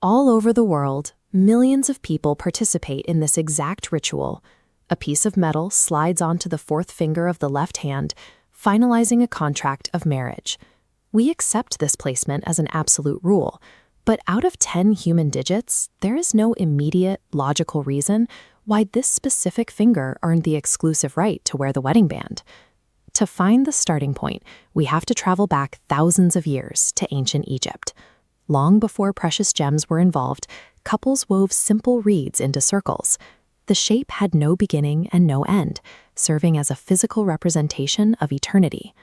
All over the world, millions of people participate in this exact ritual. A piece of metal slides onto the fourth finger of the left hand, finalizing a contract of marriage. We accept this placement as an absolute rule, but out of 10 human digits, there is no immediate, logical reason why this specific finger earned the exclusive right to wear the wedding band. To find the starting point, we have to travel back thousands of years to ancient Egypt. Long before precious gems were involved, couples wove simple reeds into circles. The shape had no beginning and no end, serving as a physical representation of eternity.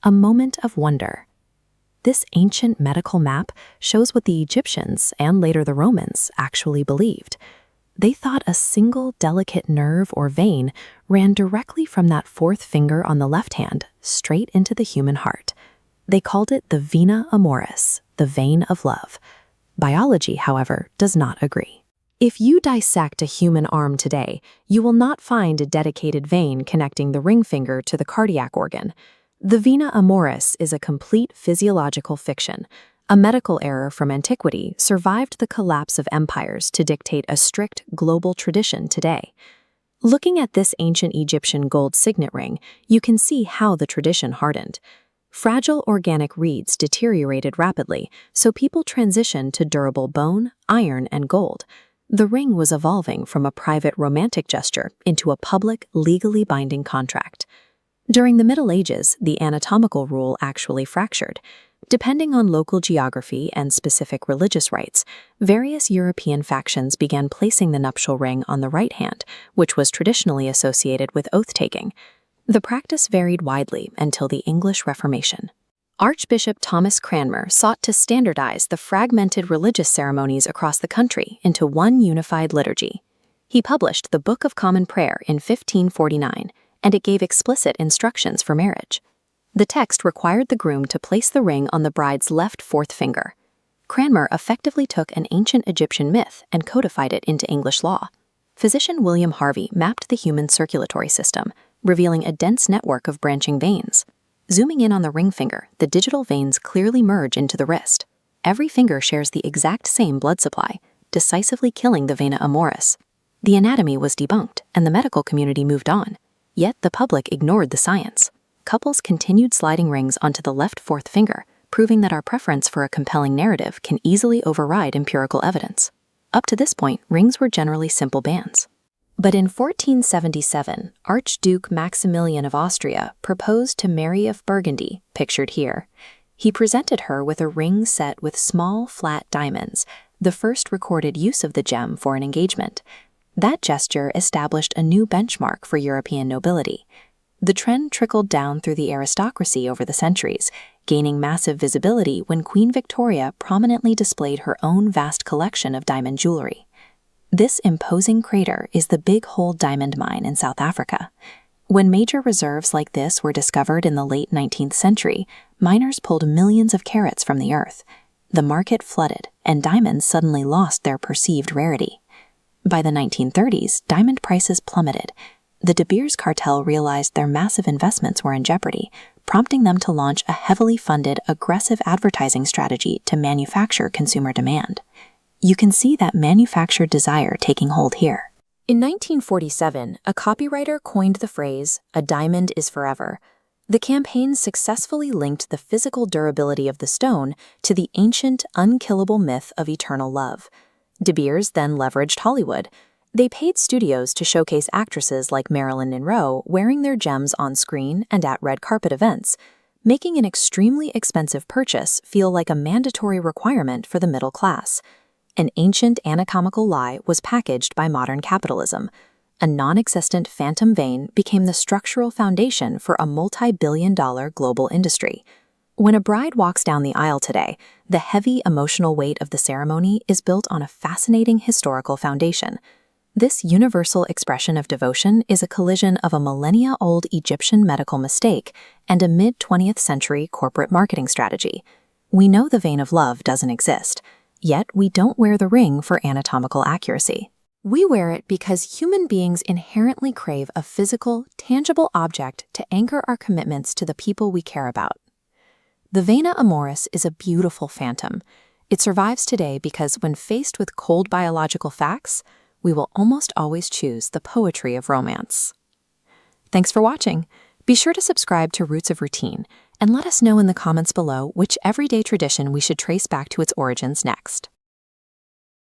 A moment of wonder. This ancient medical map shows what the Egyptians, and later the Romans, actually believed. They thought a single delicate nerve or vein ran directly from that fourth finger on the left hand straight into the human heart. They called it the Vena Amoris, the vein of love. Biology, however, does not agree. If you dissect a human arm today, you will not find a dedicated vein connecting the ring finger to the cardiac organ. The Vena Amoris is a complete physiological fiction. A medical error from antiquity survived the collapse of empires to dictate a strict global tradition today. Looking at this ancient Egyptian gold signet ring, you can see how the tradition hardened. Fragile organic reeds deteriorated rapidly, so people transitioned to durable bone, iron, and gold. The ring was evolving from a private romantic gesture into a public, legally binding contract. During the Middle Ages, the anatomical rule actually fractured. Depending on local geography and specific religious rites, various European factions began placing the nuptial ring on the right hand, which was traditionally associated with oath-taking. The practice varied widely until the English Reformation. Archbishop Thomas Cranmer sought to standardize the fragmented religious ceremonies across the country into one unified liturgy. He published the Book of Common Prayer in 1549, and it gave explicit instructions for marriage. The text required the groom to place the ring on the bride's left fourth finger. Cranmer effectively took an ancient Egyptian myth and codified it into English law. Physician William Harvey mapped the human circulatory system, revealing a dense network of branching veins. Zooming in on the ring finger, the digital veins clearly merge into the wrist. Every finger shares the exact same blood supply, decisively killing the Vena Amoris. The anatomy was debunked, and the medical community moved on. Yet the public ignored the science. Couples continued sliding rings onto the left fourth finger, proving that our preference for a compelling narrative can easily override empirical evidence. Up to this point, rings were generally simple bands. But in 1477, Archduke Maximilian of Austria proposed to Mary of Burgundy, pictured here. He presented her with a ring set with small, flat diamonds, the first recorded use of the gem for an engagement. That gesture established a new benchmark for European nobility. The trend trickled down through the aristocracy over the centuries, gaining massive visibility when Queen Victoria prominently displayed her own vast collection of diamond jewelry. This imposing crater is the Big Hole diamond mine in South Africa. When major reserves like this were discovered in the late 19th century, miners pulled millions of carats from the earth. The market flooded, and diamonds suddenly lost their perceived rarity. By the 1930s, diamond prices plummeted. The De Beers cartel realized their massive investments were in jeopardy, prompting them to launch a heavily funded, aggressive advertising strategy to manufacture consumer demand. You can see that manufactured desire taking hold here. In 1947, a copywriter coined the phrase, "A diamond is forever." The campaign successfully linked the physical durability of the stone to the ancient, unkillable myth of eternal love. De Beers then leveraged Hollywood. They paid studios to showcase actresses like Marilyn Monroe wearing their gems on screen and at red carpet events, making an extremely expensive purchase feel like a mandatory requirement for the middle class. An ancient anatomical lie was packaged by modern capitalism. A non-existent phantom vein became the structural foundation for a multi-billion-dollar global industry. When a bride walks down the aisle today, the heavy emotional weight of the ceremony is built on a fascinating historical foundation. This universal expression of devotion is a collision of a millennia-old Egyptian medical mistake and a mid-20th century corporate marketing strategy. We know the vein of love doesn't exist, yet we don't wear the ring for anatomical accuracy. We wear it because human beings inherently crave a physical, tangible object to anchor our commitments to the people we care about. The Vena Amoris is a beautiful phantom. It survives today because when faced with cold biological facts, we will almost always choose the poetry of romance. Thanks for watching. Be sure to subscribe to Roots of Routine and let us know in the comments below which everyday tradition we should trace back to its origins next.